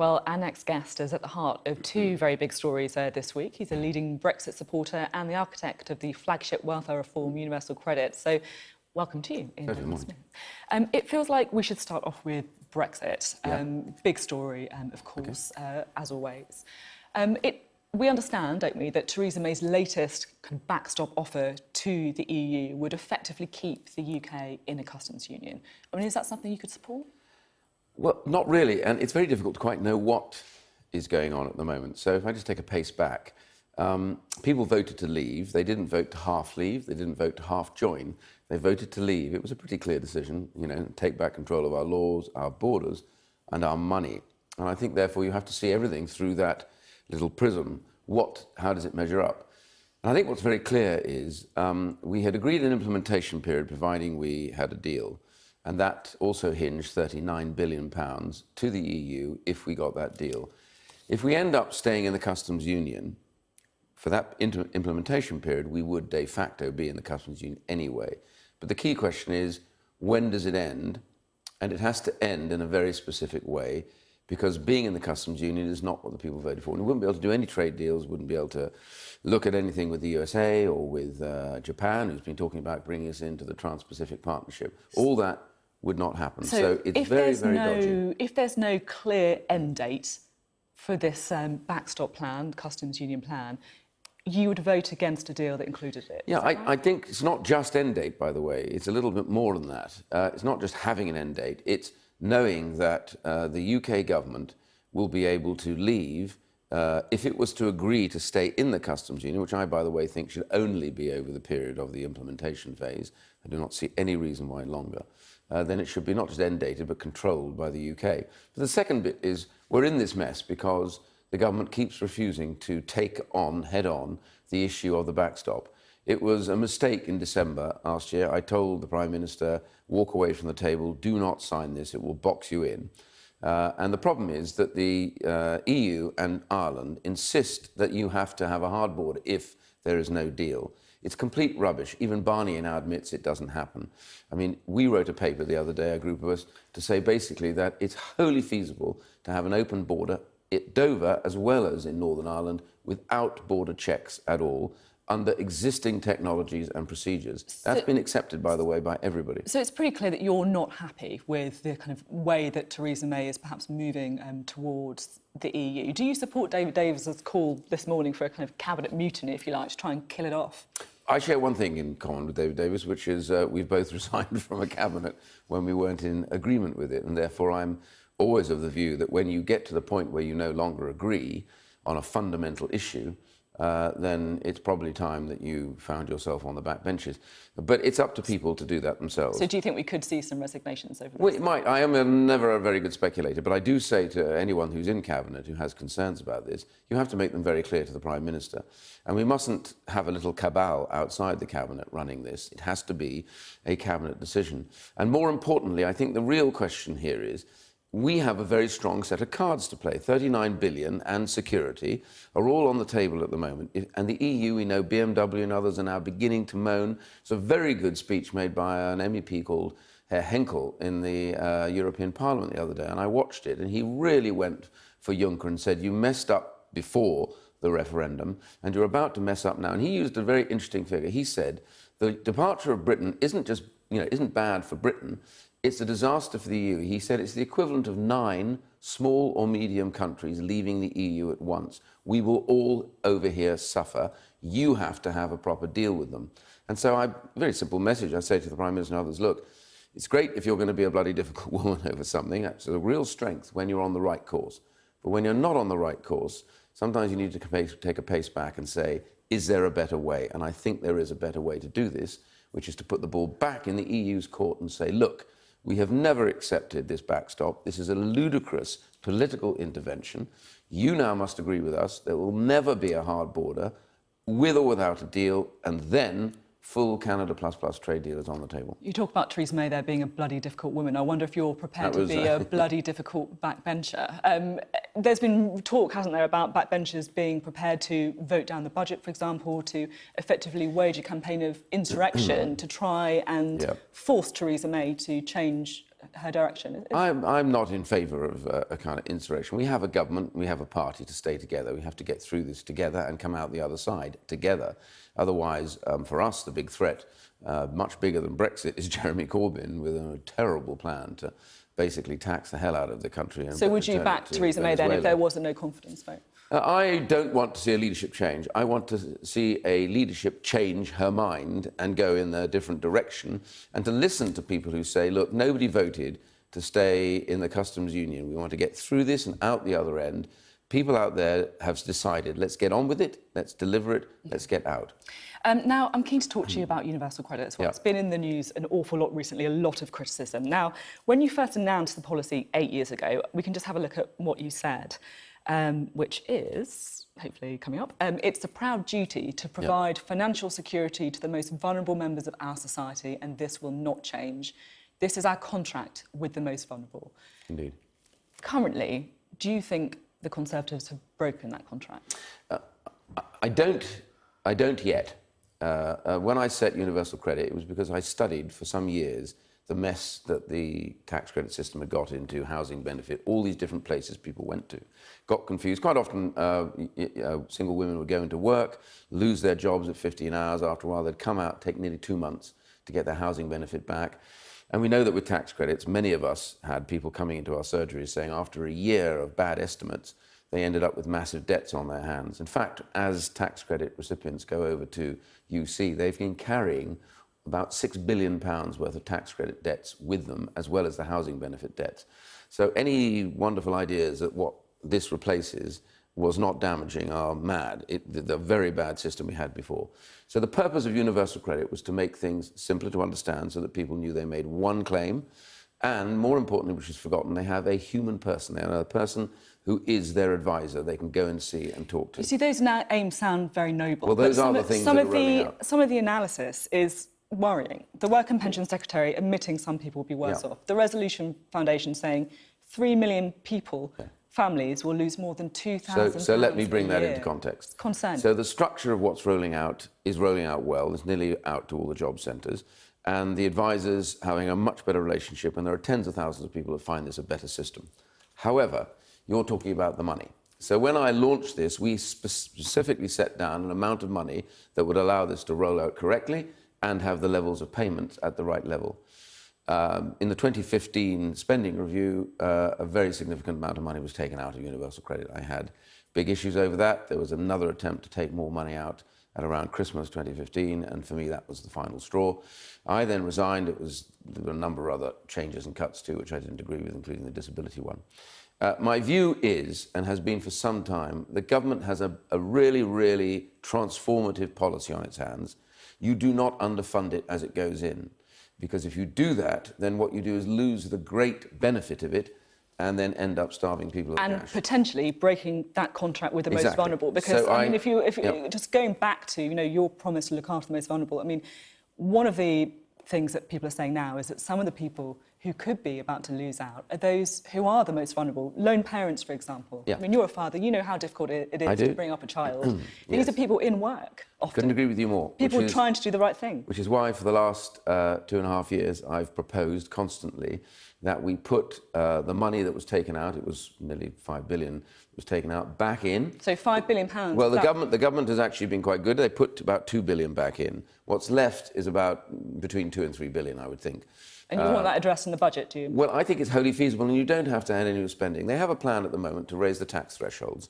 Well, our next guest is at the heart of two very big stories this week. He's a leading Brexit supporter and the architect of the flagship welfare reform, Universal Credit. So, welcome to you, Iain Duncan Smith. It feels like we should start off with Brexit. Big story, of course, as always. We understand, don't we, that Theresa May's latest kind of backstop offer to the EU would effectively keep the UK in a customs union. I mean, is that something you could support? Well, not really, and it's very difficult to quite know what is going on at the moment. So if I just take a pace back, people voted to leave. They didn't vote to half leave. They didn't vote to half join. They voted to leave. It was a pretty clear decision, you know, take back control of our laws, our borders, and our money. And I think, therefore, you have to see everything through that little prism. How does it measure up? And I think what's very clear is we had agreed an implementation period, providing we had a deal. And that also hinged £39 billion to the EU if we got that deal. If we end up staying in the customs union, for that implementation period, we would de facto be in the customs union anyway. But the key question is, when does it end? And it has to end in a very specific way, because being in the customs union is not what the people voted for. And we wouldn't be able to do any trade deals, wouldn't be able to look at anything with the USA or with Japan, who's been talking about bringing us into the Trans-Pacific Partnership. All that would not happen. So it's very, very dodgy. If there's no clear end date for this backstop plan, customs union plan, you would vote against a deal that included it. Yeah, I think it's not just end date, by the way. It's a little bit more than that. It's not just having an end date. It's knowing that the UK government will be able to leave if it was to agree to stay in the customs union, which I, by the way, think should only be over the period of the implementation phase. I do not see any reason why longer. Then it should be not just end dated, but controlled by the UK. But the second bit is we're in this mess because the government keeps refusing to take on, head on, the issue of the backstop. It was a mistake in December last year. I told the Prime Minister, walk away from the table, do not sign this, it will box you in. And the problem is that the EU and Ireland insist that you have to have a hard border if there is no deal. It's complete rubbish. Even Barnier now admits it doesn't happen. I mean, we wrote a paper the other day, a group of us, to say basically that it's wholly feasible to have an open border at Dover as well as in Northern Ireland without border checks at all, under existing technologies and procedures. That's been accepted, by the way, by everybody. So it's pretty clear that you're not happy with the kind of way that Theresa May is perhaps moving towards the EU. Do you support David Davis's call this morning for a kind of cabinet mutiny, if you like, to try and kill it off? I share one thing in common with David Davis, which is we've both resigned from a cabinet when we weren't in agreement with it, and therefore I'm always of the view that when you get to the point where you no longer agree on a fundamental issue, then it's probably time that you found yourself on the back benches. But it's up to people to do that themselves. So do you think we could see some resignations over this? Well, it might. I am never a very good speculator, but I do say to anyone who's in Cabinet who has concerns about this, you have to make them very clear to the Prime Minister. And we mustn't have a little cabal outside the Cabinet running this. It has to be a Cabinet decision. And more importantly, I think the real question here is, we have a very strong set of cards to play. 39 billion and security are all on the table at the moment. And the EU, we know BMW and others are now beginning to moan. It's a very good speech made by an MEP called Herr Henkel in the European Parliament the other day. And I watched it, and he really went for Juncker and said, you messed up before the referendum, and you're about to mess up now. And he used a very interesting figure. He said, the departure of Britain isn't just, isn't bad for Britain. It's a disaster for the EU. He said it's the equivalent of 9 small or medium countries leaving the EU at once. We will all over here suffer. You have to have a proper deal with them. And so very simple message I say to the Prime Minister and others, look, it's great if you're going to be a bloody difficult woman over something. That's a real strength when you're on the right course. But when you're not on the right course, sometimes you need to take a pace back and say, is there a better way? And I think there is a better way to do this, which is to put the ball back in the EU's court and say, look, we have never accepted this backstop. This is a ludicrous political intervention. You now must agree with us. There will never be a hard border, with or without a deal, and then full Canada plus trade deal is on the table. You talk about Theresa May there being a bloody difficult woman. I wonder if you're prepared to be a bloody difficult backbencher. There's been talk, hasn't there, about backbenchers being prepared to vote down the budget, for example, to effectively wage a campaign of insurrection to try and force Theresa May to change her direction? I'm not in favour of a kind of insurrection. We have a government, we have a party to stay together. We have to get through this together and come out the other side together. Otherwise, for us, the big threat, much bigger than Brexit, is Jeremy Corbyn with a terrible plan to basically tax the hell out of the country. And so would you back Theresa May then if there was a no confidence vote? I don't want to see a leadership change. I want to see a leadership change her mind and go in a different direction, and to listen to people who say, look, nobody voted to stay in the customs union. We want to get through this and out the other end. People out there have decided, let's get on with it, let's deliver it, let's get out. Now, I'm keen to talk to you about universal credit as well. Yeah. It's been in the news an awful lot recently, a lot of criticism. Now, when you first announced the policy 8 years ago, we can just have a look at what you said. Which is, hopefully coming up, it's a proud duty to provide financial security to the most vulnerable members of our society, and this will not change. This is our contract with the most vulnerable. Indeed. Currently, do you think the Conservatives have broken that contract? I don't yet. When I set universal credit, it was because I studied for some years the mess that the tax credit system had got into, housing benefit, all these different places people went to. Got confused. Quite often, single women would go into work, lose their jobs at 15 hours. After a while, they'd come out, take nearly 2 months to get their housing benefit back. And we know that with tax credits, many of us had people coming into our surgeries saying after a year of bad estimates, they ended up with massive debts on their hands. In fact, as tax credit recipients go over to UC, they've been carrying about £6 billion worth of tax credit debts with them, as well as the housing benefit debts. So any wonderful ideas that what this replaces was not damaging are mad. The very bad system we had before. So the purpose of universal credit was to make things simpler to understand so that people knew they made one claim, and more importantly, which is forgotten, they have a human person. They have a person who is their advisor they can go and see and talk to. You see, those aims sound very noble. Well, those are the things that are rolling out. Some of the analysis is worrying. The Work and Pension Secretary admitting some people will be worse off. The Resolution Foundation saying 3 million people, families, will lose more than £2,000 So let me bring that into context. Concern. So the structure of what's rolling out is rolling out well. It's nearly out to all the job centres. And the advisors having a much better relationship, and there are tens of thousands of people that find this a better system. However, you're talking about the money. So when I launched this, we specifically set down an amount of money that would allow this to roll out correctly and have the levels of payments at the right level. In the 2015 spending review, a very significant amount of money was taken out of universal credit. I had big issues over that. There was another attempt to take more money out at around Christmas 2015, and for me that was the final straw. I then resigned. There were a number of other changes and cuts too, which I didn't agree with, including the disability one. My view is, and has been for some time, the government has a really, really transformative policy on its hands. You do not underfund it as it goes in, because if you do that, then what you do is lose the great benefit of it and then end up starving people of cash. And potentially breaking that contract with the most vulnerable. Because, so I mean, if you just going back to, your promise to look after the most vulnerable, I mean, one of the things that people are saying now is that some of the people who could be about to lose out are those who are the most vulnerable. Lone parents, for example. I mean, you're a father, you know how difficult it is to bring up a child. These are people in work, often. Couldn't agree with you more. People trying to do the right thing. Which is why, for the last 2.5 years, I've proposed constantly that we put the money that was taken out, it was nearly £5 billion, was taken out, back in. So £5 billion? Well, the government has actually been quite good. They put about £2 billion back in. What's left is about between £2 and £3 billion, I would think. And you want that addressed in the budget, do you? Well, I think it's wholly feasible, and you don't have to add any new spending. They have a plan at the moment to raise the tax thresholds,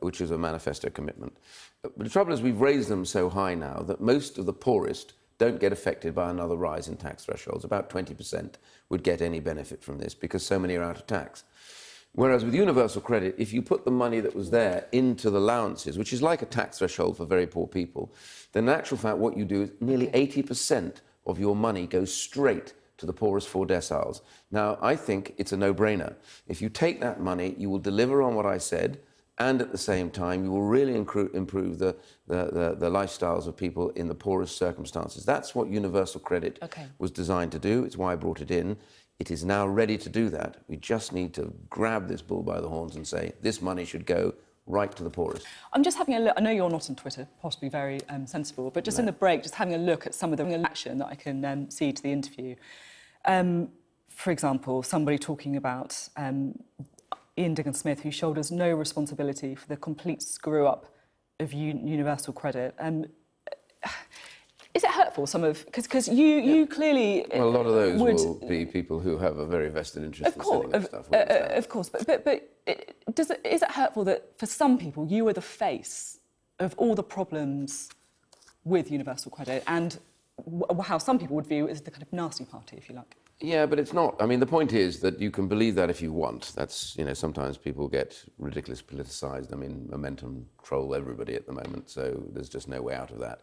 which is a manifesto commitment. But the trouble is we've raised them so high now that most of the poorest don't get affected by another rise in tax thresholds. About 20% would get any benefit from this because so many are out of tax. Whereas with universal credit, if you put the money that was there into the allowances, which is like a tax threshold for very poor people, then in actual fact what you do is nearly 80% of your money goes straight to the poorest 4 deciles. Now, I think it's a no-brainer. If you take that money, you will deliver on what I said, and at the same time, you will really improve the lifestyles of people in the poorest circumstances. That's what universal credit was designed to do. It's why I brought it in. It is now ready to do that. We just need to grab this bull by the horns and say, this money should go right to the poorest. I'm just having a look. I know you're not on Twitter, possibly very sensible, but just in the break, just having a look at some of the reaction that I can see to the interview. for example, somebody talking about Iain Duncan Smith, who shoulders no responsibility for the complete screw-up of universal credit. Is it hurtful, because you clearly... Well, a lot of those will be people who have a very vested interest in setting up stuff. Of course, but is it hurtful that for some people you are the face of all the problems with universal credit and how some people would view it as the kind of nasty party, if you like? Yeah, but it's not. I mean, the point is that you can believe that if you want. That's, you know, sometimes people get ridiculously politicised. I mean, momentum troll everybody at the moment, so there's just no way out of that.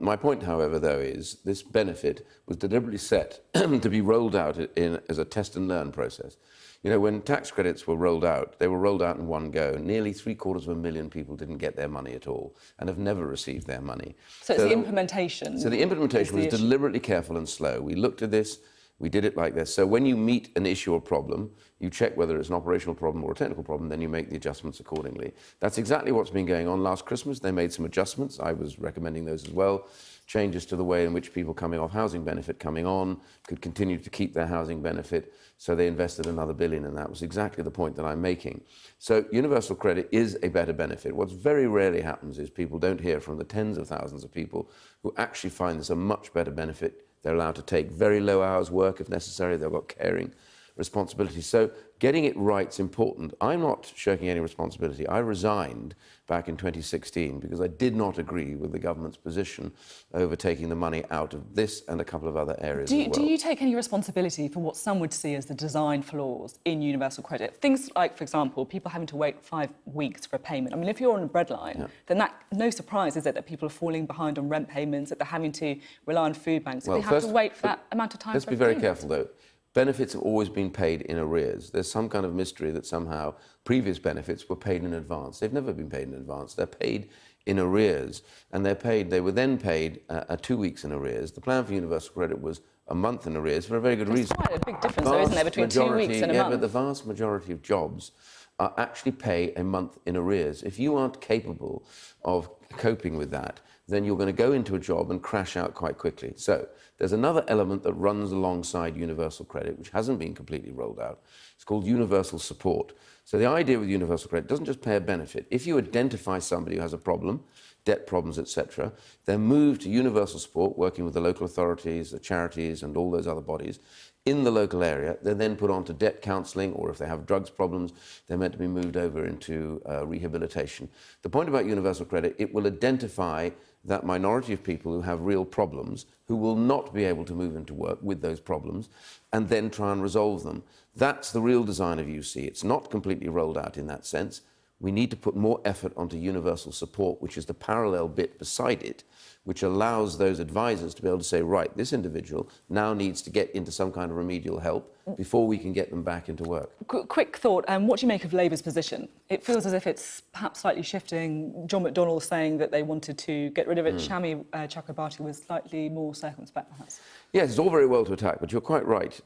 My point, however, though, is this benefit was deliberately set to be rolled out as a test and learn process. You know, when tax credits were rolled out, they were rolled out in one go. Nearly 750,000 people didn't get their money at all and have never received their money. So it's the implementation. So the implementation was deliberately careful and slow. We looked at this. We did it like this. So when you meet an issue or problem, you check whether it's an operational problem or a technical problem, then you make the adjustments accordingly. That's exactly what's been going on. Last Christmas, they made some adjustments. I was recommending those as well. Changes to the way in which people coming off housing benefit coming on could continue to keep their housing benefit. So they invested another $1 billion, and that was exactly the point that I'm making. So universal credit is a better benefit. What very rarely happens is people don't hear from the tens of thousands of people who actually find this a much better benefit. They're allowed to take very low hours work if necessary. They've got caring responsibilities. So getting it right is important. I'm not shirking any responsibility. I resigned back in 2016 because I did not agree with the government's position over taking the money out of this and a couple of other areas as well. Do you take any responsibility for what some would see as the design flaws in universal credit? Things like, for example, people having to wait 5 weeks for a payment. I mean, if you're on a breadline, then that, no surprise, is it, that people are falling behind on rent payments, that they're having to rely on food banks, well, they have to wait for that amount of time. Let's be very careful, though. Benefits have always been paid in arrears. There's some kind of mystery that somehow previous benefits were paid in advance. They've never been paid in advance. They're paid in arrears, and they were then paid 2 weeks in arrears. The plan for universal credit was a month in arrears for a very good reason. There's quite a big difference, though, isn't there, between 2 weeks and a month? But the vast majority of jobs actually pay a month in arrears. If you aren't capable of coping with that, then you're going to go into a job and crash out quite quickly. So there's another element that runs alongside universal credit, which hasn't been completely rolled out. It's called universal support. So the idea with universal credit doesn't just pay a benefit. If you identify somebody who has a problem, debt problems, etc., they're moved to universal support, working with the local authorities, the charities, and all those other bodies in the local area. They're then put onto debt counselling, or if they have drugs problems, they're meant to be moved over into rehabilitation. The point about universal credit, it will identify that minority of people who have real problems, who will not be able to move into work with those problems, and then try and resolve them. That's the real design of UC. It's not completely rolled out in that sense. We need to put more effort onto universal support, which is the parallel bit beside it, which allows those advisors to be able to say, right, this individual now needs to get into some kind of remedial help before we can get them back into work. Quick thought, what do you make of Labour's position? It feels as if it's perhaps slightly shifting. John McDonnell saying that they wanted to get rid of it. Shami Chakrabarti was slightly more circumspect, perhaps. Yes, it's all very well to attack, but you're quite right.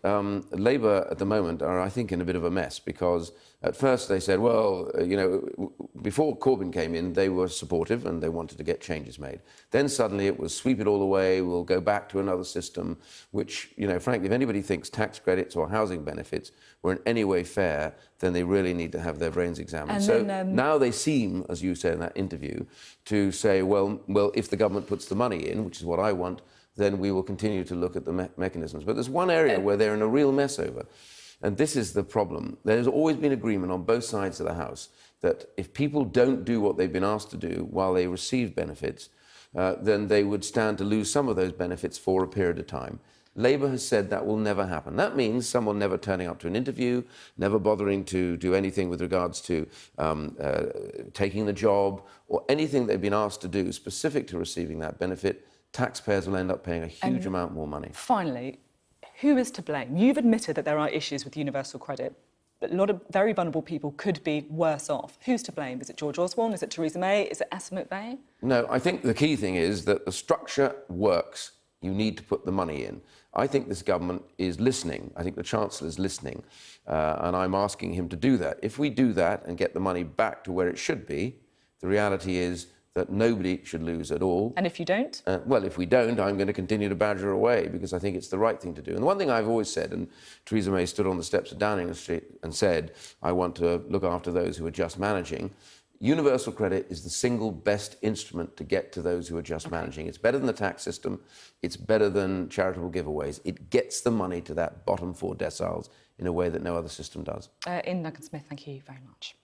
Labour at the moment are, I think, in a bit of a mess because at first they said, well, you know, before Corbyn came in, they were supportive and they wanted to get changes made. Then suddenly it was sweep it all away, we'll go back to another system, which, you know, frankly, if anybody thinks tax credits or housing benefits were in any way fair, then they really need to have their brains examined. And so then, now they seem, as you said in that interview, to say, well, if the government puts the money in, which is what I want, then we will continue to look at the mechanisms. But there's one area where they're in a real mess over, and this is the problem. There's always been agreement on both sides of the House that if people don't do what they've been asked to do while they receive benefits, then they would stand to lose some of those benefits for a period of time. Labour has said that will never happen. That means someone never turning up to an interview, never bothering to do anything with regards to taking the job or anything they've been asked to do specific to receiving that benefit. Taxpayers will end up paying a huge amount more money. Finally, who is to blame? You've admitted that there are issues with universal credit. A lot of very vulnerable people could be worse off. Who's to blame? Is it George Osborne? Is it Theresa May? Is it Asa McVey? No, I think the key thing is that the structure works. You need to put the money in. I think this government is listening. I think the Chancellor is listening. And I'm asking him to do that. If we do that and get the money back to where it should be, the reality is that nobody should lose at all. And if you don't? Well, if we don't, I'm going to continue to badger away because I think it's the right thing to do. And the one thing I've always said, and Theresa May stood on the steps of Downing Street and said, I want to look after those who are just managing. Universal credit is the single best instrument to get to those who are just managing. It's better than the tax system. It's better than charitable giveaways. It gets the money to that bottom 4 deciles in a way that no other system does. Iain Duncan Smith, thank you very much.